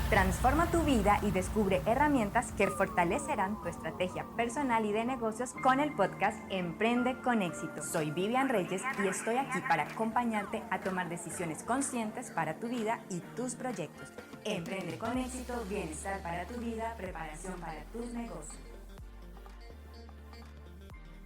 Transforma tu vida y descubre herramientas que fortalecerán tu estrategia personal y de negocios con el podcast Emprende con Éxito. Soy Vivian Reyes y estoy aquí para acompañarte a tomar decisiones conscientes para tu vida y tus proyectos. Emprende con Éxito, bienestar para tu vida, preparación para tus negocios.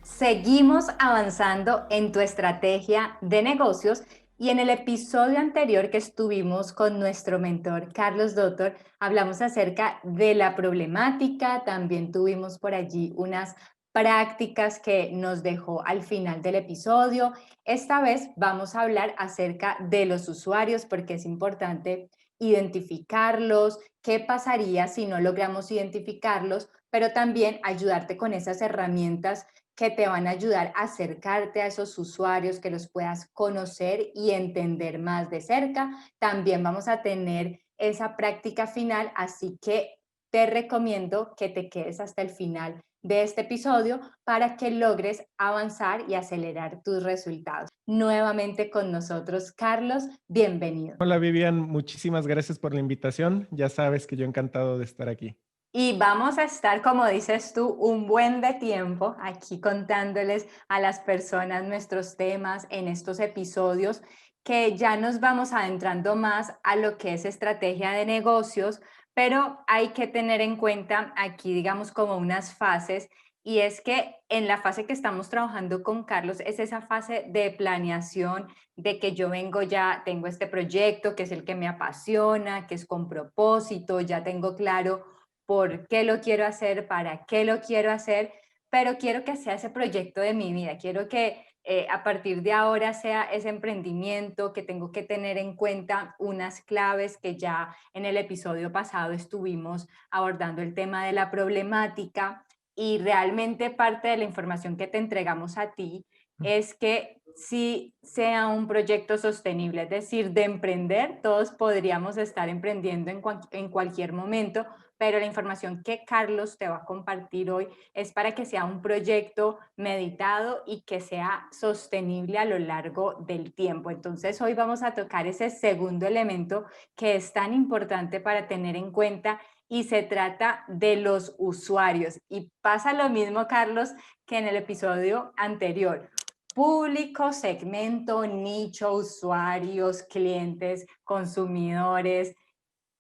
Seguimos avanzando en tu estrategia de negocios y en el episodio anterior que estuvimos con nuestro mentor Carlos Dotor, hablamos acerca de la problemática, también tuvimos por allí unas prácticas que nos dejó al final del episodio. Esta vez vamos a hablar acerca de los usuarios porque es importante identificarlos, qué pasaría si no logramos identificarlos, pero también ayudarte con esas herramientas que te van a ayudar a acercarte a esos usuarios, que los puedas conocer y entender más de cerca. También vamos a tener esa práctica final, así que te recomiendo que te quedes hasta el final de este episodio para que logres avanzar y acelerar tus resultados. Nuevamente con nosotros, Carlos, bienvenido. Hola Vivian, muchísimas gracias por la invitación. Ya sabes que yo encantado de estar aquí. Y vamos a estar, como dices tú, un buen de tiempo aquí contándoles a las personas nuestros temas en estos episodios que ya nos vamos adentrando más a lo que es estrategia de negocios, pero hay que tener en cuenta aquí, digamos, como unas fases. Y es que en la fase que estamos trabajando con Carlos es esa fase de planeación, de que yo vengo ya, tengo este proyecto que es el que me apasiona, que es con propósito, ya tengo claro por qué lo quiero hacer, para qué lo quiero hacer, pero quiero que sea ese proyecto de mi vida, quiero que a partir de ahora sea ese emprendimiento, que tengo que tener en cuenta unas claves que ya en el episodio pasado estuvimos abordando el tema de la problemática y realmente parte de la información que te entregamos a ti es que si sea un proyecto sostenible, es decir, de emprender, todos podríamos estar emprendiendo en cualquier momento, pero la información que Carlos te va a compartir hoy es para que sea un proyecto meditado y que sea sostenible a lo largo del tiempo. Entonces, hoy vamos a tocar ese segundo elemento que es tan importante para tener en cuenta y se trata de los usuarios. Y pasa lo mismo, Carlos, que en el episodio anterior. Público, segmento, nicho, usuarios, clientes, consumidores.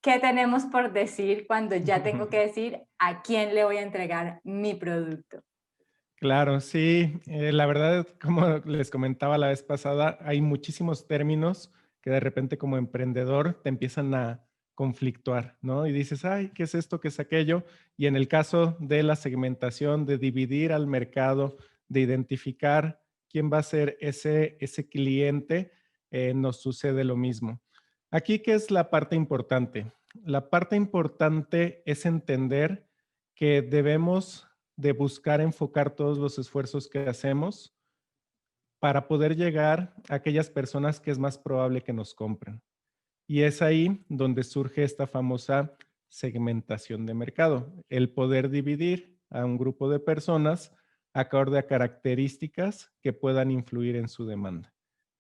¿Qué tenemos por decir cuando ya tengo que decir a quién le voy a entregar mi producto? Claro, sí, la verdad, como les comentaba la vez pasada, hay muchísimos términos que de repente como emprendedor te empiezan a conflictuar, ¿no? Y dices, ay, ¿qué es esto? ¿Qué es aquello? Y en el caso de la segmentación, de dividir al mercado, de identificar quién va a ser ese cliente, nos sucede lo mismo. Aquí, ¿qué es la parte importante? La parte importante es entender que debemos de buscar enfocar todos los esfuerzos que hacemos para poder llegar a aquellas personas que es más probable que nos compren. Y es ahí donde surge esta famosa segmentación de mercado, el poder dividir a un grupo de personas acorde a características que puedan influir en su demanda.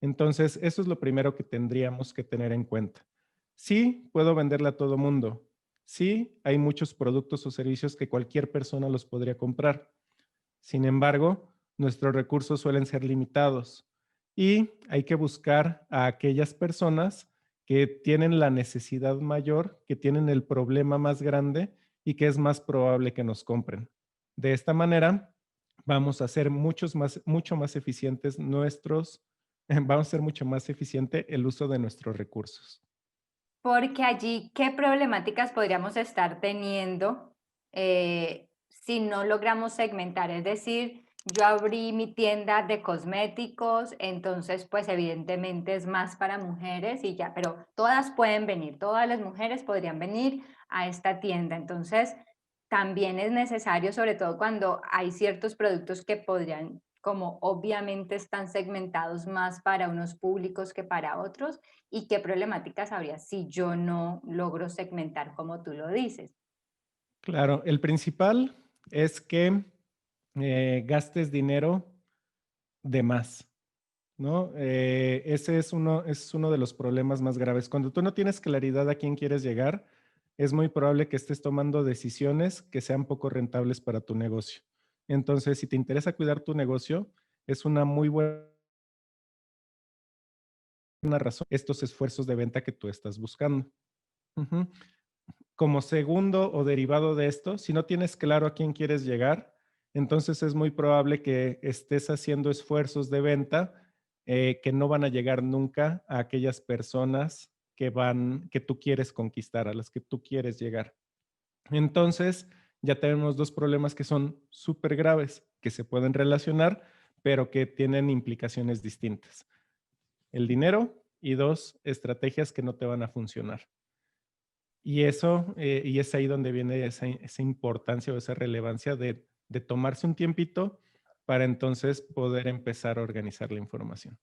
Entonces, eso es lo primero que tendríamos que tener en cuenta. Sí, puedo venderle a todo mundo. Sí, hay muchos productos o servicios que cualquier persona los podría comprar. Sin embargo, nuestros recursos suelen ser limitados y hay que buscar a aquellas personas que tienen la necesidad mayor, que tienen el problema más grande y que es más probable que nos compren. De esta manera, vamos a ser mucho más eficientes vamos a ser mucho más eficiente el uso de nuestros recursos. Porque allí, ¿qué problemáticas podríamos estar teniendo si no logramos segmentar? Es decir, yo abrí mi tienda de cosméticos, entonces pues evidentemente es más para mujeres y ya, pero todas pueden venir, todas las mujeres podrían venir a esta tienda. Entonces, también es necesario, sobre todo cuando hay ciertos productos que podrían, como obviamente están segmentados más para unos públicos que para otros, y qué problemáticas habría si yo no logro segmentar como tú lo dices. Claro, el principal es que gastes dinero de más, ¿no? Ese es uno de los problemas más graves. Cuando tú no tienes claridad a quién quieres llegar, es muy probable que estés tomando decisiones que sean poco rentables para tu negocio. Entonces, si te interesa cuidar tu negocio, es una muy buena razón estos esfuerzos de venta que tú estás buscando. Ujú. Como segundo o derivado de esto, si no tienes claro a quién quieres llegar, entonces es muy probable que estés haciendo esfuerzos de venta que no van a llegar nunca a aquellas personas que tú quieres conquistar, a las que tú quieres llegar. Entonces, ya tenemos dos problemas que son súper graves, que se pueden relacionar, pero que tienen implicaciones distintas. El dinero y dos, estrategias que no te van a funcionar. Y eso, y es ahí donde viene esa importancia o esa relevancia de tomarse un tiempito para entonces poder empezar a organizar la información.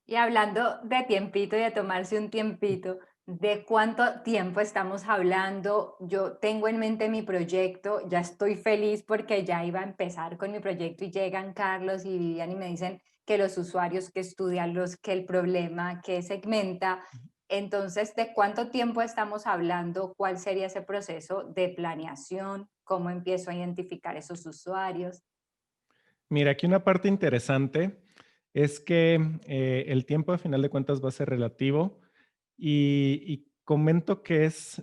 Y hablando de tiempito y de tomarse un tiempito, ¿de cuánto tiempo estamos hablando? Yo tengo en mente mi proyecto, ya estoy feliz porque ya iba a empezar con mi proyecto y llegan Carlos y Vivian y me dicen que los usuarios, que estudian los, que el problema, que segmenta. Entonces, ¿de cuánto tiempo estamos hablando? ¿Cuál sería ese proceso de planeación? ¿Cómo empiezo a identificar esos usuarios? Mira, aquí una parte interesante es que el tiempo a final de cuentas va a ser relativo y comento que es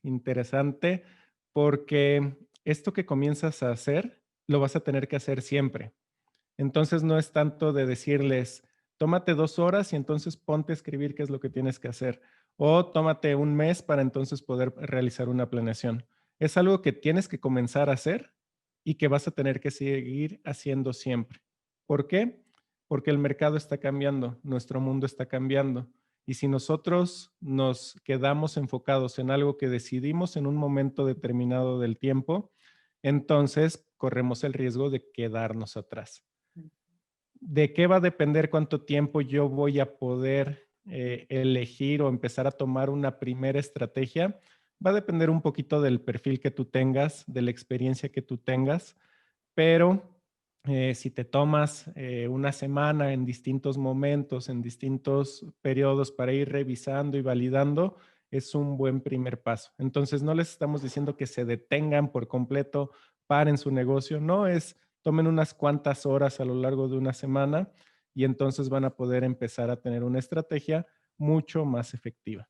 interesante porque esto que comienzas a hacer lo vas a tener que hacer siempre. Entonces no es tanto de decirles, tómate 2 horas y entonces ponte a escribir qué es lo que tienes que hacer. O tómate un mes para entonces poder realizar una planeación. Es algo que tienes que comenzar a hacer y que vas a tener que seguir haciendo siempre. ¿Por qué? Porque el mercado está cambiando, nuestro mundo está cambiando. Y si nosotros nos quedamos enfocados en algo que decidimos en un momento determinado del tiempo, entonces corremos el riesgo de quedarnos atrás. ¿De qué va a depender cuánto tiempo yo voy a poder elegir o empezar a tomar una primera estrategia? Va a depender un poquito del perfil que tú tengas, de la experiencia que tú tengas, pero si te tomas una semana en distintos momentos, en distintos periodos para ir revisando y validando, es un buen primer paso. Entonces, no les estamos diciendo que se detengan por completo, paren su negocio, no es tomen unas cuantas horas a lo largo de una semana y entonces van a poder empezar a tener una estrategia mucho más efectiva.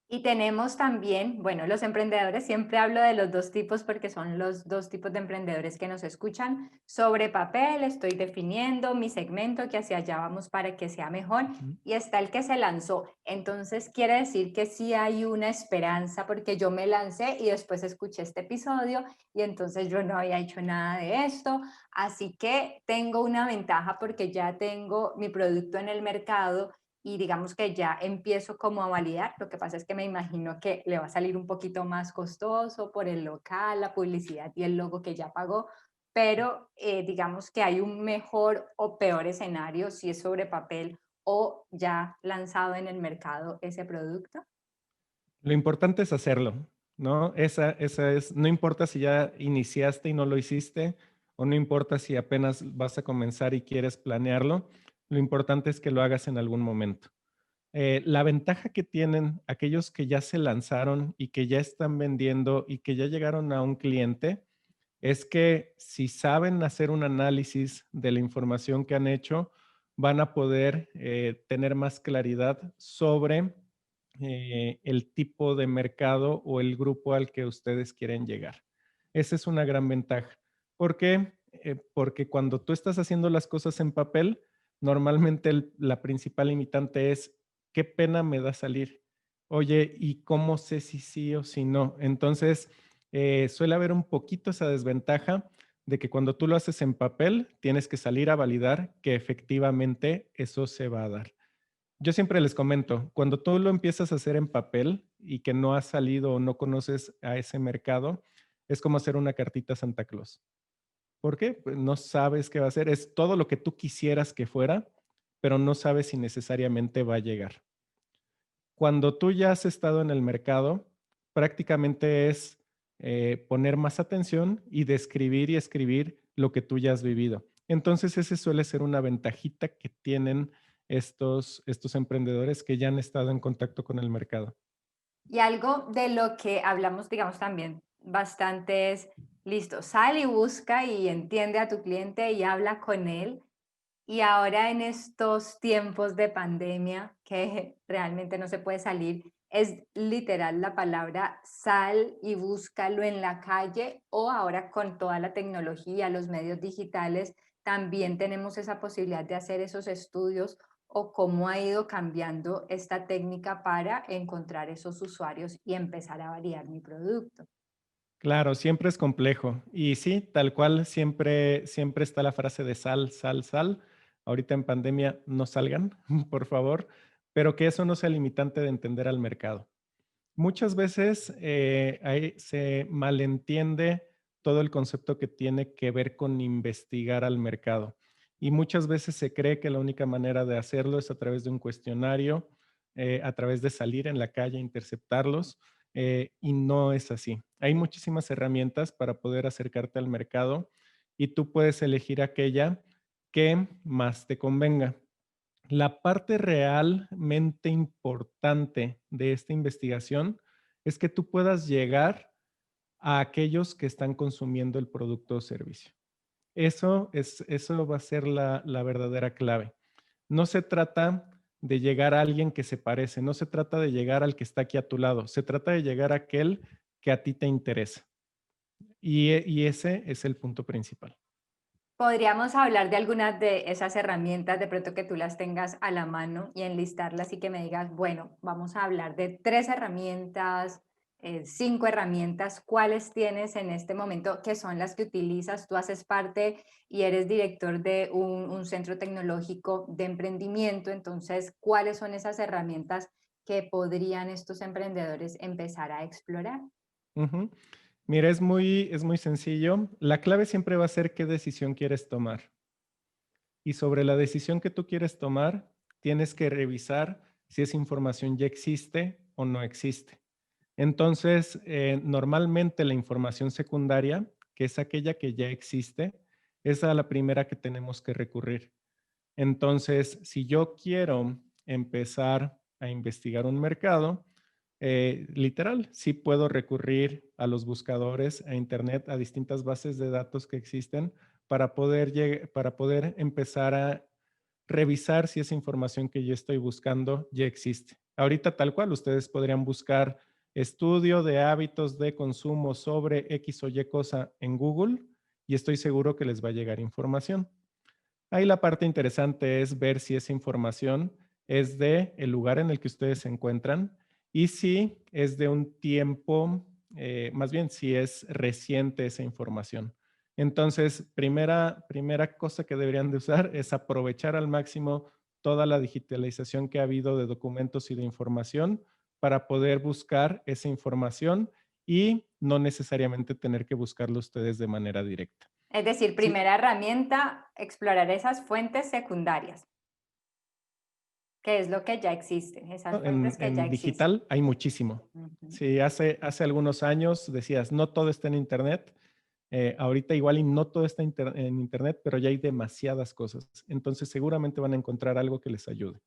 Y tenemos también, bueno, los emprendedores, siempre hablo de los dos tipos porque son los dos tipos de emprendedores que nos escuchan. Sobre papel, estoy definiendo mi segmento, que hacia allá vamos para que sea mejor. Ujú. Y está el que se lanzó. Entonces, quiere decir que sí hay una esperanza porque yo me lancé y después escuché este episodio y entonces yo no había hecho nada de esto. Así que tengo una ventaja porque ya tengo mi producto en el mercado y digamos que ya empiezo como a validar. Lo que pasa es que me imagino que le va a salir un poquito más costoso por el local, la publicidad y el logo que ya pagó, pero digamos que hay un mejor o peor escenario si es sobre papel o ya lanzado en el mercado ese producto. Lo importante es hacerlo, ¿no? Esa es, no importa si ya iniciaste y no lo hiciste, o no importa si apenas vas a comenzar y quieres planearlo, lo importante es que lo hagas en algún momento. La ventaja que tienen aquellos que ya se lanzaron y que ya están vendiendo y que ya llegaron a un cliente es que si saben hacer un análisis de la información que han hecho, van a poder tener más claridad sobre el tipo de mercado o el grupo al que ustedes quieren llegar. Esa es una gran ventaja. ¿Por qué? Porque cuando tú estás haciendo las cosas en papel, normalmente la principal limitante es qué pena me da salir. Oye, ¿y cómo sé si sí o si no? Entonces, suele haber un poquito esa desventaja de que cuando tú lo haces en papel, tienes que salir a validar que efectivamente eso se va a dar. Yo siempre les comento, cuando tú lo empiezas a hacer en papel y que no has salido o no conoces a ese mercado, es como hacer una cartita a Santa Claus. ¿Por qué? Pues no sabes qué va a hacer. Es todo lo que tú quisieras que fuera, pero no sabes si necesariamente va a llegar. Cuando tú ya has estado en el mercado, prácticamente es poner más atención y describir y escribir lo que tú ya has vivido. Entonces, ese suele ser una ventajita que tienen estos emprendedores que ya han estado en contacto con el mercado. Y algo de lo que hablamos, digamos, también bastante es, listo, sal y busca y entiende a tu cliente y habla con él. Y ahora en estos tiempos de pandemia que realmente no se puede salir, es literal la palabra sal y búscalo en la calle o ahora con toda la tecnología, los medios digitales, también tenemos esa posibilidad de hacer esos estudios o cómo ha ido cambiando esta técnica para encontrar esos usuarios y empezar a variar mi producto. Claro, siempre es complejo. Y sí, tal cual, siempre está la frase de sal, sal, sal. Ahorita en pandemia no salgan, por favor, pero que eso no sea limitante de entender al mercado. Muchas veces ahí se malentiende todo el concepto que tiene que ver con investigar al mercado. Y muchas veces se cree que la única manera de hacerlo es a través de un cuestionario, a través de salir en la calle, interceptarlos, y no es así. Hay muchísimas herramientas para poder acercarte al mercado y tú puedes elegir aquella que más te convenga. La parte realmente importante de esta investigación es que tú puedas llegar a aquellos que están consumiendo el producto o servicio. Eso va a ser la verdadera clave. No se trata de llegar a alguien que se parece, no se trata de llegar al que está aquí a tu lado, se trata de llegar a aquel que a ti te interesa. Y ese es el punto principal. Podríamos hablar de algunas de esas herramientas, de pronto que tú las tengas a la mano y enlistarlas y que me digas, bueno, vamos a hablar de 3 herramientas, 5 herramientas, ¿cuáles tienes en este momento que son las que utilizas? Tú haces parte y eres director de un centro tecnológico de emprendimiento, entonces, ¿cuáles son esas herramientas que podrían estos emprendedores empezar a explorar? Ujú. Mira, es muy sencillo. La clave siempre va a ser qué decisión quieres tomar. Y sobre la decisión que tú quieres tomar, tienes que revisar si esa información ya existe o no existe. Entonces, normalmente la información secundaria, que es aquella que ya existe, es a la primera que tenemos que recurrir. Entonces, si yo quiero empezar a investigar un mercado, literal, sí puedo recurrir a los buscadores, a Internet, a distintas bases de datos que existen para poder empezar a revisar si esa información que yo estoy buscando ya existe. Ahorita tal cual, ustedes podrían buscar estudio de hábitos de consumo sobre X o Y cosa en Google y estoy seguro que les va a llegar información. Ahí la parte interesante es ver si esa información es de el lugar en el que ustedes se encuentran y si es de un tiempo, más bien si es reciente esa información. Entonces, primera cosa que deberían de usar es aprovechar al máximo toda la digitalización que ha habido de documentos y de información para poder buscar esa información y no necesariamente tener que buscarlo ustedes de manera directa. Es decir, Sí, primera herramienta, explorar esas fuentes secundarias. ¿Qué es lo que ya existe? Esas ¿no? fuentes que ya En existen. digital hay muchísimo. Ujú. Sí, hace algunos años decías, no todo está en Internet. Ahorita igual y no todo está en Internet, pero ya hay demasiadas cosas. Entonces seguramente van a encontrar algo que les ayude.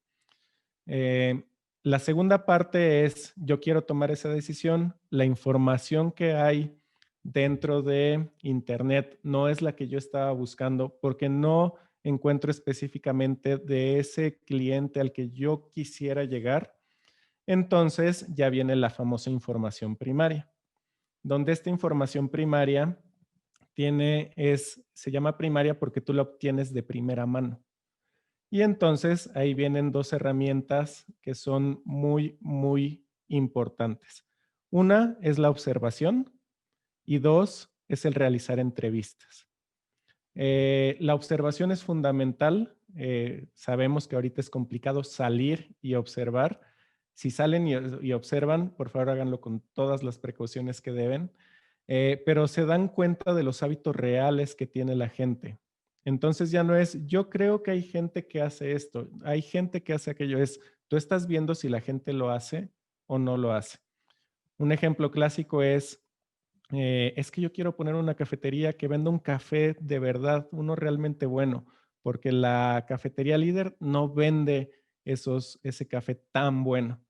Eh, la segunda parte es, yo quiero tomar esa decisión. La información que hay dentro de Internet no es la que yo estaba buscando porque no encuentro específicamente de ese cliente al que yo quisiera llegar. Entonces ya viene la famosa información primaria, donde esta información primaria se llama primaria porque tú la obtienes de primera mano. Y entonces ahí vienen dos herramientas que son muy, muy importantes. Una es la observación y dos es el realizar entrevistas. La observación es fundamental. Sabemos que ahorita es complicado salir y observar. Si salen y observan, por favor háganlo con todas las precauciones que deben, pero se dan cuenta de los hábitos reales que tiene la gente. Entonces ya no es, yo creo que hay gente que hace esto, hay gente que hace aquello, es, tú estás viendo si la gente lo hace o no lo hace. Un ejemplo clásico es que yo quiero poner una cafetería que venda un café de verdad, uno realmente bueno, porque la cafetería líder no vende ese café tan bueno.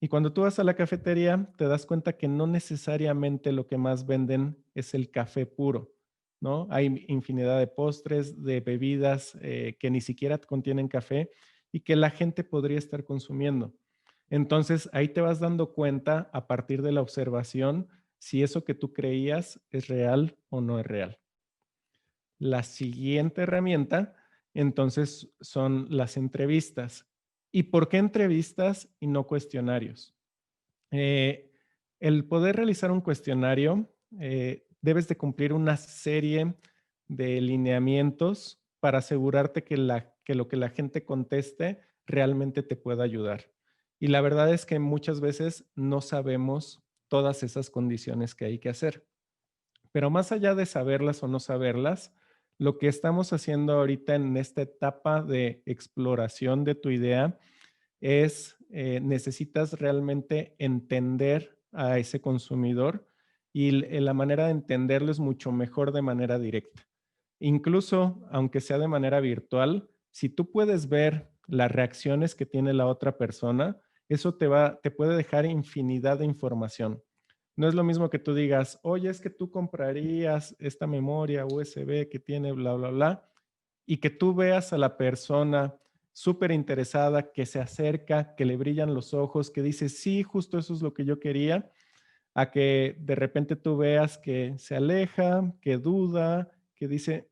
Y cuando tú vas a la cafetería, te das cuenta que no necesariamente lo que más venden es el café puro, ¿no? Hay infinidad de postres, de bebidas que ni siquiera contienen café y que la gente podría estar consumiendo. Entonces, ahí te vas dando cuenta a partir de la observación si eso que tú creías es real o no es real. La siguiente herramienta, entonces, son las entrevistas. ¿Y por qué entrevistas y no cuestionarios? Eh, el poder realizar un cuestionario, debes de cumplir una serie de lineamientos para asegurarte que lo que la gente conteste realmente te pueda ayudar. Y la verdad es que muchas veces no sabemos todas esas condiciones que hay que hacer. Pero más allá de saberlas o no saberlas, lo que estamos haciendo ahorita en esta etapa de exploración de tu idea es, necesitas realmente entender a ese consumidor y la manera de entenderlo es mucho mejor de manera directa. Incluso, aunque sea de manera virtual, si tú puedes ver las reacciones que tiene la otra persona, eso te puede dejar infinidad de información. No es lo mismo que tú digas, oye, es que tú comprarías esta memoria USB que tiene bla, bla, bla, y que tú veas a la persona súper interesada, que se acerca, que le brillan los ojos, que dice, sí, justo eso es lo que yo quería, a que de repente tú veas que se aleja, que duda, que dice,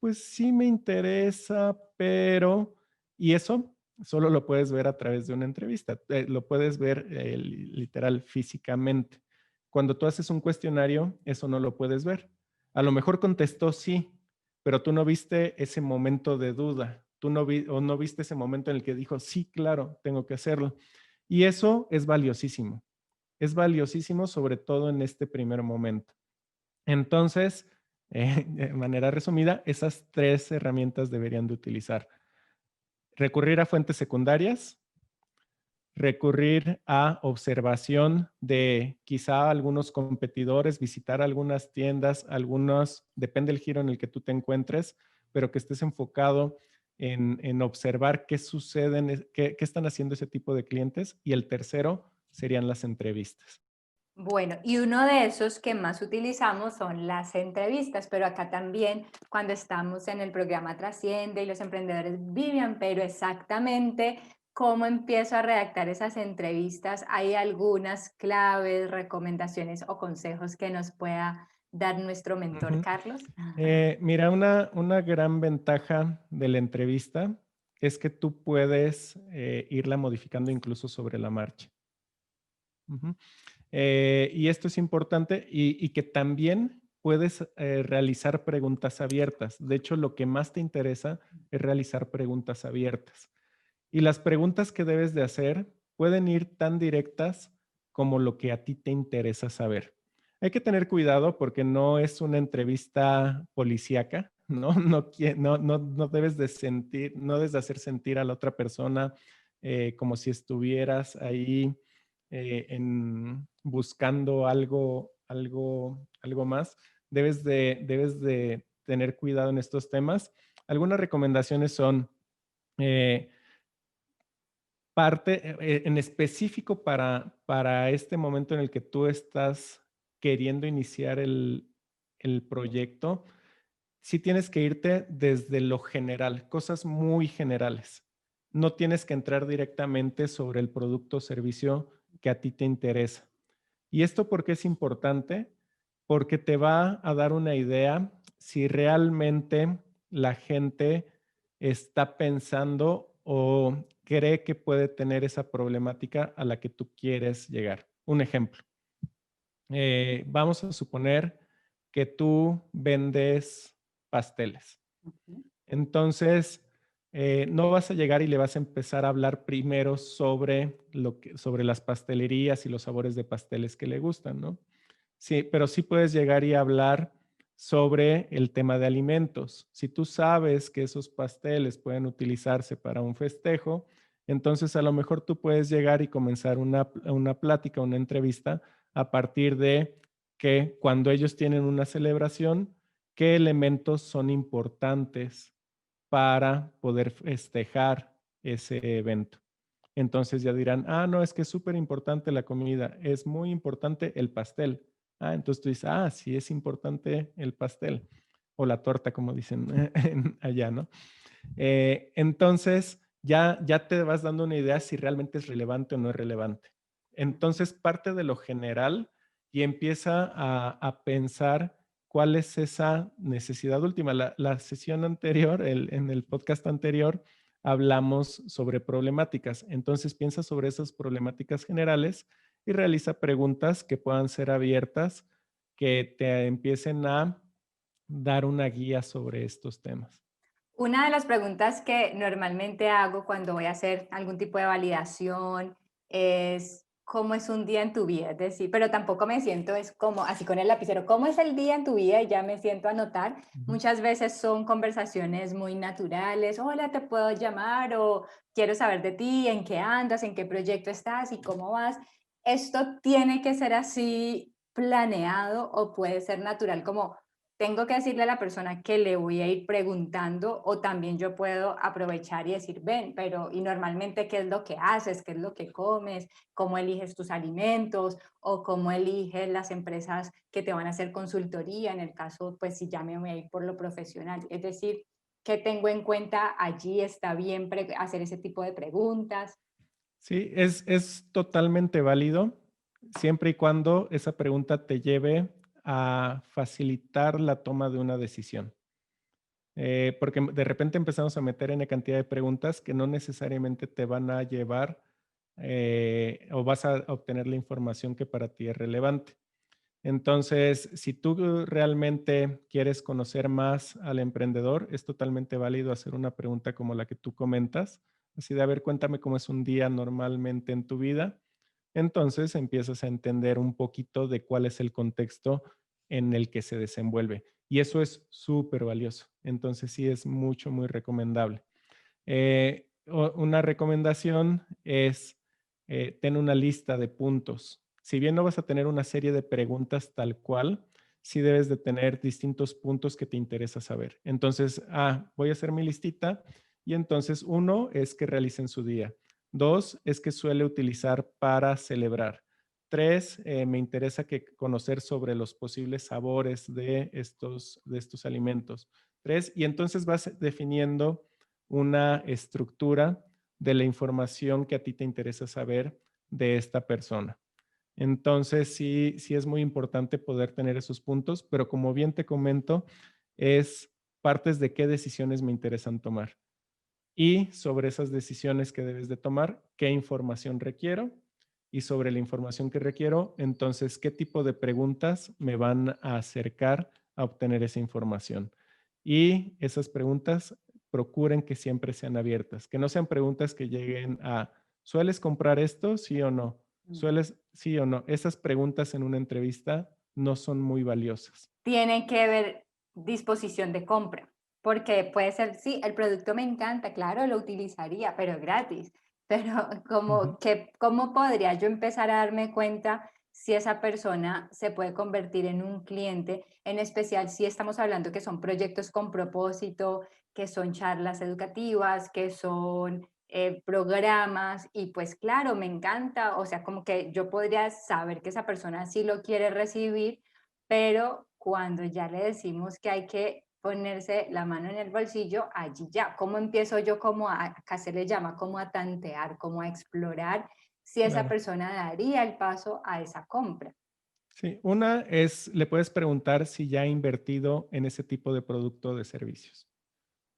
pues sí me interesa, pero... Y eso solo lo puedes ver a través de una entrevista, lo puedes ver literal físicamente. Cuando tú haces un cuestionario, eso no lo puedes ver. A lo mejor contestó sí, pero tú no viste ese momento de duda, tú no viste ese momento en el que dijo, sí, claro, tengo que hacerlo. Y eso es valiosísimo sobre todo en este primer momento. Entonces, de manera resumida, esas tres herramientas deberían de utilizar. Recurrir a fuentes secundarias, recurrir a observación de quizá algunos competidores, visitar algunas tiendas, depende del giro en el que tú te encuentres, pero que estés enfocado en observar qué suceden, qué están haciendo ese tipo de clientes. Y el tercero serían las entrevistas. Bueno, y uno de esos que más utilizamos son las entrevistas, pero acá también cuando estamos en el programa Trasciende y los emprendedores viven, pero exactamente cómo empiezo a redactar esas entrevistas, hay algunas claves, recomendaciones o consejos que nos pueda dar nuestro mentor Ujú. Carlos. Mira, una gran ventaja de la entrevista es que tú puedes irla modificando incluso sobre la marcha. Ujú. Y esto es importante y que también puedes realizar preguntas abiertas. De hecho, lo que más te interesa es realizar preguntas abiertas. Y las preguntas que debes de hacer pueden ir tan directas como lo que a ti te interesa saber. Hay que tener cuidado porque no es una entrevista policíaca, ¿no? No debes de sentir, no debes de hacer sentir a la otra persona como si estuvieras ahí buscando algo más. Debes de tener cuidado en estos temas. Algunas recomendaciones son eh, en específico para este momento en el que tú estás queriendo iniciar el proyecto, sí tienes que irte desde lo general, cosas muy generales. No tienes que entrar directamente sobre el producto o servicio que a ti te interesa. ¿Y esto por qué es importante? Porque te va a dar una idea si realmente la gente está pensando o cree que puede tener esa problemática a la que tú quieres llegar. Un ejemplo. Vamos a suponer que tú vendes pasteles. Ujú. Entonces, no vas a llegar y le vas a empezar a hablar primero sobre las pastelerías y los sabores de pasteles que le gustan, ¿no? Sí, pero sí puedes llegar y hablar sobre el tema de alimentos. Si tú sabes que esos pasteles pueden utilizarse para un festejo, entonces a lo mejor tú puedes llegar y comenzar una plática, una entrevista a partir de que cuando ellos tienen una celebración, qué elementos son importantes para poder festejar ese evento. Entonces ya dirán, ah, no, es que es súper importante la comida, es muy importante el pastel. Ah, entonces tú dices, ah, sí es importante el pastel o la torta, como dicen allá, ¿no? Entonces ya te vas dando una idea si realmente es relevante o no es relevante. Entonces parte de lo general y empieza a pensar cuál es esa necesidad última. La sesión anterior, en el podcast anterior, hablamos sobre problemáticas. Entonces piensa sobre esas problemáticas generales y realiza preguntas que puedan ser abiertas, que te empiecen a dar una guía sobre estos temas. Una de las preguntas que normalmente hago cuando voy a hacer algún tipo de validación es cómo es un día en tu vida, es decir, pero tampoco me siento es como así con el lapicero, ¿cómo es el día en tu vida? Y ya me siento a anotar. Ujú. Muchas veces son conversaciones muy naturales, hola, te puedo llamar o quiero saber de ti, en qué andas, en qué proyecto estás y cómo vas. ¿Esto tiene que ser así planeado o puede ser natural como tengo que decirle a la persona que le voy a ir preguntando o también yo puedo aprovechar y decir, ven, pero y normalmente qué es lo que haces, qué es lo que comes, cómo eliges tus alimentos o cómo eliges las empresas que te van a hacer consultoría, en el caso, pues si ya me voy a ir por lo profesional. Es decir, ¿qué tengo en cuenta allí? ¿Está bien hacer ese tipo de preguntas? Sí, es totalmente válido siempre y cuando esa pregunta te lleve a facilitar la toma de una decisión. Porque de repente empezamos a meter en cantidad de preguntas que no necesariamente te van a llevar o vas a obtener la información que para ti es relevante. Entonces, si tú realmente quieres conocer más al emprendedor, es totalmente válido hacer una pregunta como la que tú comentas, así de, a ver, cuéntame cómo es un día normalmente en tu vida. Entonces empiezas a entender un poquito de cuál es el contexto en el que se desenvuelve. Y eso es súper valioso. Entonces sí es mucho, muy recomendable. Una recomendación es tener una lista de puntos. Si bien no vas a tener una serie de preguntas tal cual, sí debes de tener distintos puntos que te interesa saber. Entonces, voy a hacer mi listita y entonces uno es que realicen su día. Dos es que suele utilizar para celebrar. Tres, me interesa conocer sobre los posibles sabores de estos alimentos. Tres, y entonces vas definiendo una estructura de la información que a ti te interesa saber de esta persona. Entonces, sí es muy importante poder tener esos puntos, pero como bien te comento, es partes de qué decisiones me interesan tomar. Y sobre esas decisiones que debes de tomar, qué información requiero. Y sobre la información que requiero, entonces, qué tipo de preguntas me van a acercar a obtener esa información. Y esas preguntas procuren que siempre sean abiertas, que no sean preguntas que lleguen a, ¿sueles comprar esto? Sí o no. ¿Sueles? Sí o no. Esas preguntas en una entrevista no son muy valiosas. Tiene que ver disposición de compra, porque puede ser, sí, el producto me encanta, claro, lo utilizaría, pero gratis. Pero Ujú. ¿cómo podría yo empezar a darme cuenta si esa persona se puede convertir en un cliente, en especial si estamos hablando que son proyectos con propósito, que son charlas educativas, que son programas y pues claro, me encanta, o sea, como que yo podría saber que esa persona sí lo quiere recibir, pero cuando ya le decimos que hay que ponerse la mano en el bolsillo, allí ya, ¿cómo empiezo yo como acá se le llama como a tantear, como a explorar si esa Claro. persona daría el paso a esa compra? Sí, una es, le puedes preguntar si ya ha invertido en ese tipo de producto o de servicios.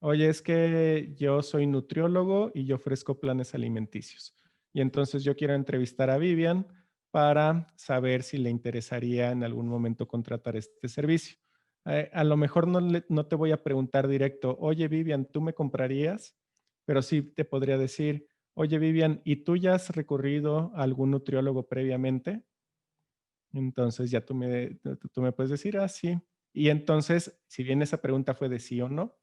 Oye, es que yo soy nutriólogo y yo ofrezco planes alimenticios. Y entonces yo quiero entrevistar a Vivian para saber si le interesaría en algún momento contratar este servicio. A lo mejor no te voy a preguntar directo, oye, Vivian, ¿tú me comprarías? Pero sí te podría decir, oye, Vivian, ¿y tú ya has recurrido a algún nutriólogo previamente? Entonces ya tú me puedes decir, sí. Y entonces, si bien esa pregunta fue de sí o no,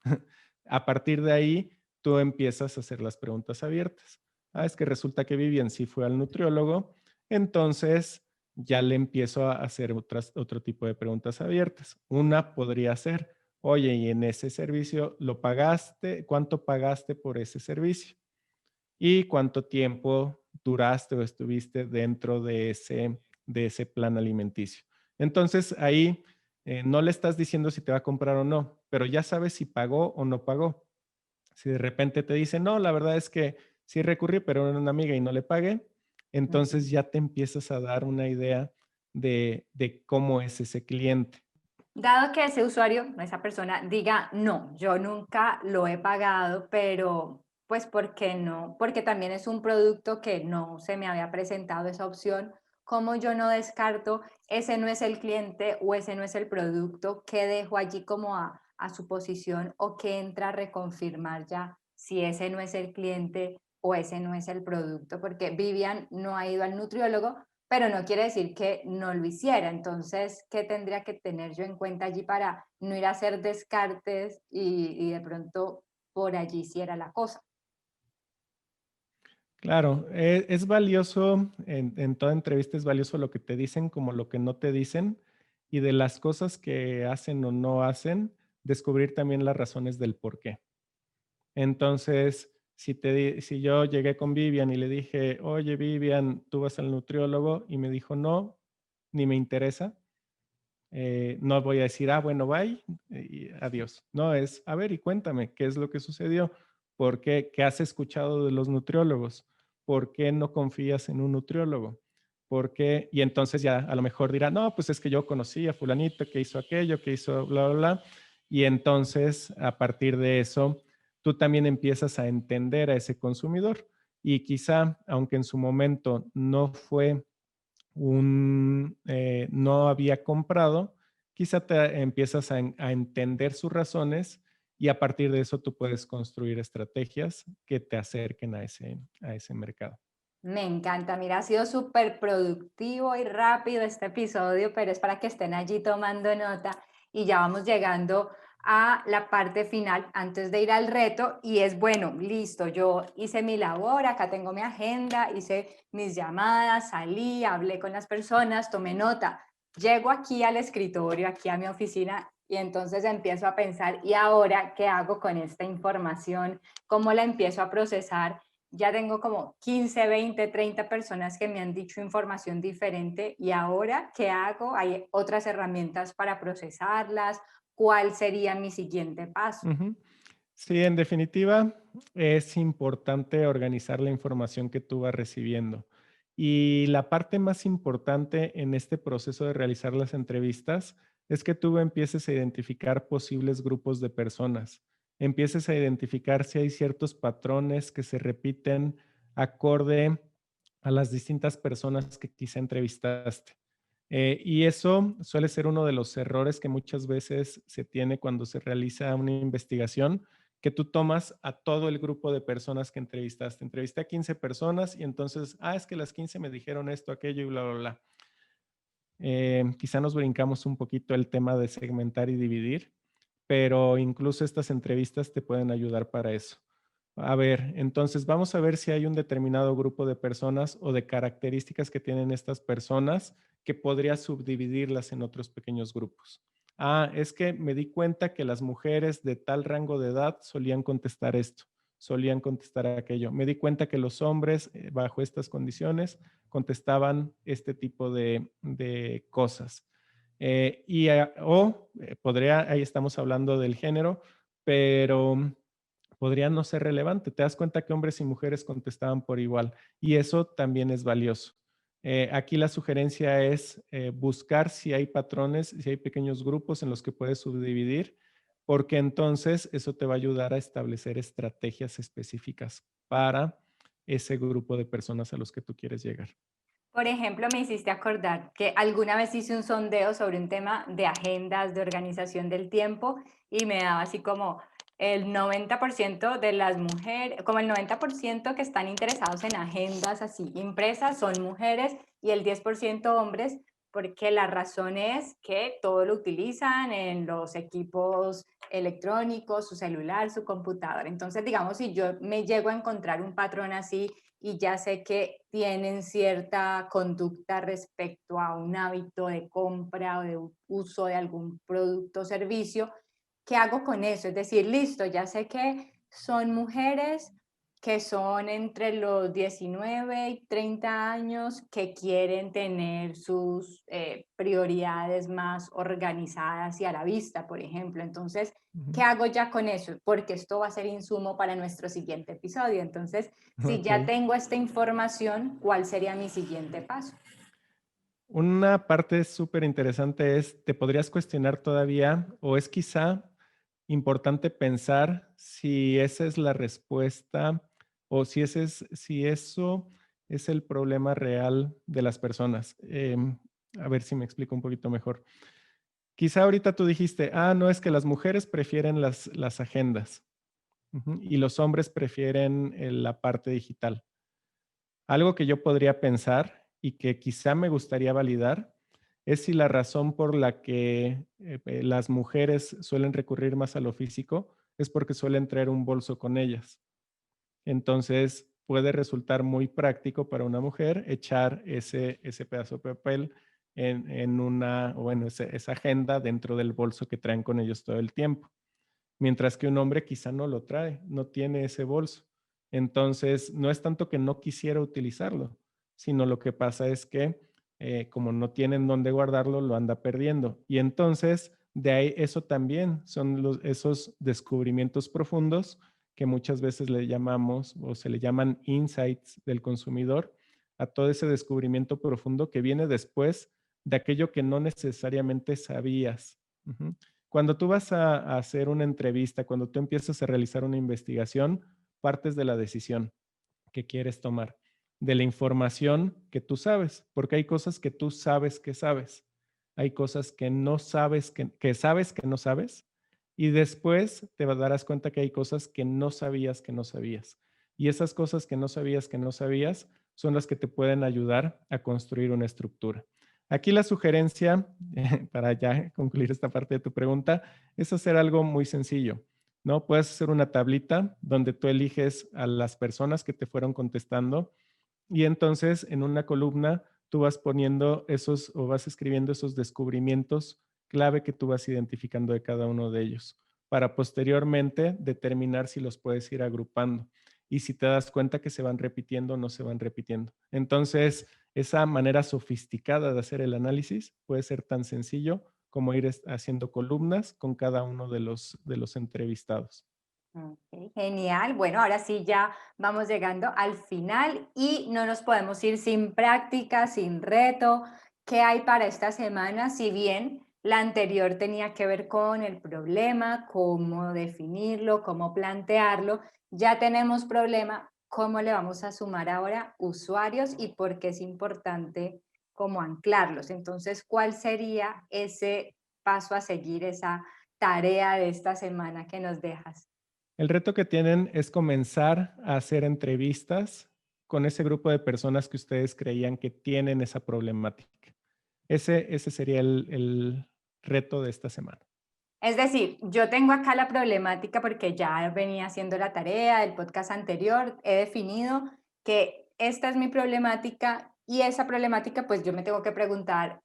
a partir de ahí tú empiezas a hacer las preguntas abiertas. Es que resulta que Vivian sí fue al nutriólogo, entonces ya le empiezo a hacer otro tipo de preguntas abiertas. Una podría ser, oye, ¿y en ese servicio lo pagaste? ¿Cuánto pagaste por ese servicio? y cuánto tiempo duraste o estuviste dentro de ese plan alimenticio. Entonces ahí no le estás diciendo si te va a comprar o no, pero ya sabes si pagó o no pagó. Si de repente te dice, no, la verdad es que sí recurrí, pero era una amiga y no le pagué, entonces Ujú. ya te empiezas a dar una idea de cómo es ese cliente. Dado que ese usuario, esa persona diga, no, yo nunca lo he pagado, pero pues ¿por qué no? Porque también es un producto que no se me había presentado esa opción. ¿Cómo yo no descarto ese no es el cliente o ese no es el producto? ¿Qué dejo allí como a suposición o qué entra a reconfirmar ya si ese no es el cliente o ese no es el producto? Porque Vivian no ha ido al nutriólogo, pero no quiere decir que no lo hiciera. Entonces, ¿qué tendría que tener yo en cuenta allí para no ir a hacer descartes y de pronto por allí sí era la cosa? Claro, es valioso, en toda entrevista es valioso lo que te dicen como lo que no te dicen, y de las cosas que hacen o no hacen, descubrir también las razones del por qué. Entonces, si yo llegué con Vivian y le dije, oye Vivian, tú vas al nutriólogo y me dijo, no, ni me interesa, no voy a decir, ah, bueno, bye, y adiós. No, es, a ver, y cuéntame, ¿qué es lo que sucedió? ¿Por qué? ¿Qué has escuchado de los nutriólogos? ¿Por qué no confías en un nutriólogo? ¿Por qué? Y entonces ya a lo mejor dirá, no, pues es que yo conocí a fulanito que hizo aquello, que hizo bla, bla, bla. Y entonces, a partir de eso, tú también empiezas a entender a ese consumidor. Y quizá, aunque en su momento no fue no había comprado, quizá te empiezas a entender sus razones y a partir de eso tú puedes construir estrategias que te acerquen a ese mercado. Me encanta, mira, ha sido súper productivo y rápido este episodio, pero es para que estén allí tomando nota y ya vamos llegando a la parte final antes de ir al reto y es bueno, listo, yo hice mi labor, acá tengo mi agenda, hice mis llamadas, salí, hablé con las personas, tomé nota, llego aquí al escritorio, aquí a mi oficina y entonces empiezo a pensar, ¿y ahora qué hago con esta información? ¿Cómo la empiezo a procesar? Ya tengo como 15, 20, 30 personas que me han dicho información diferente y ahora, ¿qué hago? Hay otras herramientas para procesarlas. ¿Cuál sería mi siguiente paso? Ujú. Sí, en definitiva, es importante organizar la información que tú vas recibiendo. Y la parte más importante en este proceso de realizar las entrevistas es que tú empieces a identificar posibles grupos de personas. Empieces a identificar si hay ciertos patrones que se repiten acorde a las distintas personas que quizá entrevistaste. Y eso suele ser uno de los errores que muchas veces se tiene cuando se realiza una investigación, que tú tomas a todo el grupo de personas que entrevistaste. Entrevisté a 15 personas y entonces, es que las 15 me dijeron esto, aquello y bla, bla, bla. Quizá nos brincamos un poquito el tema de segmentar y dividir, pero incluso estas entrevistas te pueden ayudar para eso. A ver, entonces vamos a ver si hay un determinado grupo de personas o de características que tienen estas personas que podría subdividirlas en otros pequeños grupos. Es que me di cuenta que las mujeres de tal rango de edad solían contestar esto, solían contestar aquello. Me di cuenta que los hombres bajo estas condiciones contestaban este tipo de cosas. Podría, ahí estamos hablando del género, pero podría no ser relevante. Te das cuenta que hombres y mujeres contestaban por igual y eso también es valioso. Aquí la sugerencia es buscar si hay patrones, si hay pequeños grupos en los que puedes subdividir, porque entonces eso te va a ayudar a establecer estrategias específicas para ese grupo de personas a los que tú quieres llegar. Por ejemplo, me hiciste acordar que alguna vez hice un sondeo sobre un tema de agendas, de organización del tiempo, y me daba así como el 90% de las mujeres, como el 90% que están interesados en agendas así impresas son mujeres y el 10% hombres, porque la razón es que todo lo utilizan en los equipos electrónicos, su celular, su computadora. Entonces, digamos, si yo me llego a encontrar un patrón así y ya sé que tienen cierta conducta respecto a un hábito de compra o de uso de algún producto o servicio, ¿qué hago con eso? Es decir, listo, ya sé que son mujeres, que son entre los 19 y 30 años que quieren tener sus prioridades más organizadas y a la vista, por ejemplo. Entonces, ¿qué Ujú. hago ya con eso? Porque esto va a ser insumo para nuestro siguiente episodio. Entonces, si ya Ok. tengo esta información, ¿cuál sería mi siguiente paso? Una parte súper interesante es, ¿te podrías cuestionar todavía o es quizá importante pensar si esa es la respuesta o si eso es el problema real de las personas? A ver si me explico un poquito mejor. Quizá ahorita tú dijiste, no, es que las mujeres prefieren las agendas, ujú, y los hombres prefieren la parte digital. Algo que yo podría pensar y que quizá me gustaría validar es si la razón por la que las mujeres suelen recurrir más a lo físico es porque suelen traer un bolso con ellas. Entonces puede resultar muy práctico para una mujer echar ese pedazo de papel en una, o bueno, esa agenda dentro del bolso que traen con ellos todo el tiempo. Mientras que un hombre quizá no lo trae, no tiene ese bolso. Entonces, no es tanto que no quisiera utilizarlo, sino lo que pasa es que como no tienen dónde guardarlo, lo anda perdiendo. Y entonces, de ahí eso también son esos descubrimientos profundos que muchas veces le llamamos o se le llaman insights del consumidor, a todo ese descubrimiento profundo que viene después de aquello que no necesariamente sabías. Ujú. Cuando tú vas a hacer una entrevista, cuando tú empiezas a realizar una investigación, partes de la decisión que quieres tomar, de la información que tú sabes, porque hay cosas que tú sabes que sabes, hay cosas que no sabes que sabes que no sabes, y después te darás cuenta que hay cosas que no sabías que no sabías. Y esas cosas que no sabías que no sabías son las que te pueden ayudar a construir una estructura. Aquí la sugerencia, para ya concluir esta parte de tu pregunta, es hacer algo muy sencillo, ¿no? Puedes hacer una tablita donde tú eliges a las personas que te fueron contestando y entonces en una columna tú vas poniendo esos o vas escribiendo esos descubrimientos clave que tú vas identificando de cada uno de ellos para posteriormente determinar si los puedes ir agrupando y si te das cuenta que se van repitiendo o no se van repitiendo. Entonces, esa manera sofisticada de hacer el análisis puede ser tan sencillo como ir haciendo columnas con cada uno de los entrevistados. Ok, genial. Bueno, ahora sí ya vamos llegando al final y no nos podemos ir sin práctica, sin reto. ¿Qué hay para esta semana? Si bien la anterior tenía que ver con el problema, cómo definirlo, cómo plantearlo, ya tenemos problema, ¿cómo le vamos a sumar ahora usuarios y por qué es importante cómo anclarlos? Entonces, ¿cuál sería ese paso a seguir, esa tarea de esta semana que nos dejas? El reto que tienen es comenzar a hacer entrevistas con ese grupo de personas que ustedes creían que tienen esa problemática. Ese sería el reto de esta semana. Es decir, yo tengo acá la problemática porque ya venía haciendo la tarea del podcast anterior, he definido que esta es mi problemática y esa problemática pues yo me tengo que preguntar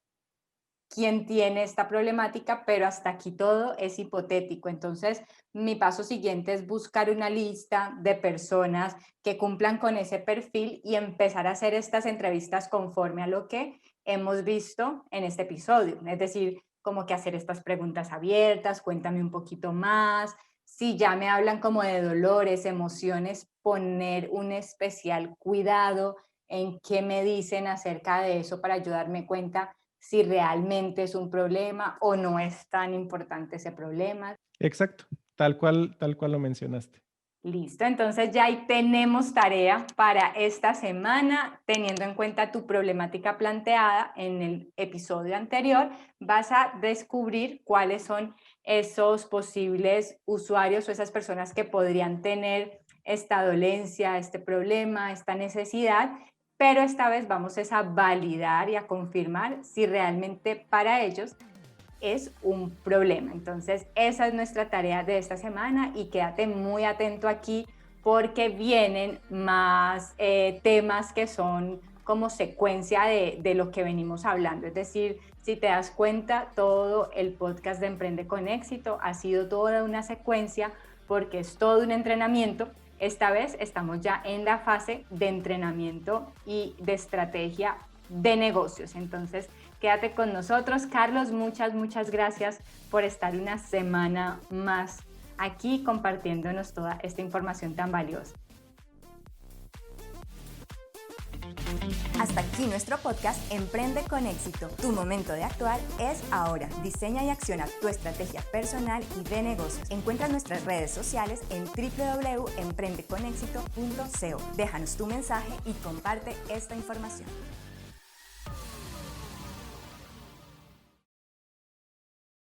quién tiene esta problemática, pero hasta aquí todo es hipotético. Entonces, mi paso siguiente es buscar una lista de personas que cumplan con ese perfil y empezar a hacer estas entrevistas conforme a lo que hemos visto en este episodio. Es decir, como que hacer estas preguntas abiertas, cuéntame un poquito más. Si ya me hablan como de dolores, emociones, poner un especial cuidado en qué me dicen acerca de eso para ayudarme cuenta si realmente es un problema o no es tan importante ese problema. Exacto, tal cual lo mencionaste. Listo, entonces ya ahí tenemos tarea para esta semana, teniendo en cuenta tu problemática planteada en el episodio anterior, vas a descubrir cuáles son esos posibles usuarios o esas personas que podrían tener esta dolencia, este problema, esta necesidad, pero esta vez vamos a validar y a confirmar si realmente para ellos es un problema. Entonces, esa es nuestra tarea de esta semana y quédate muy atento aquí porque vienen más temas que son como secuencia de lo que venimos hablando. Es decir, si te das cuenta, todo el podcast de Emprende con Éxito ha sido toda una secuencia porque es todo un entrenamiento Esta vez estamos ya en la fase de entrenamiento y de estrategia de negocios. Entonces, quédate con nosotros. Carlos, muchas gracias por estar una semana más aquí compartiéndonos toda esta información tan valiosa. Hasta aquí nuestro podcast Emprende con éxito. Tu momento de actuar es ahora. Diseña y acciona tu estrategia personal y de negocios. Encuentra nuestras redes sociales en www.emprendeconexito.co. Déjanos tu mensaje y comparte esta información.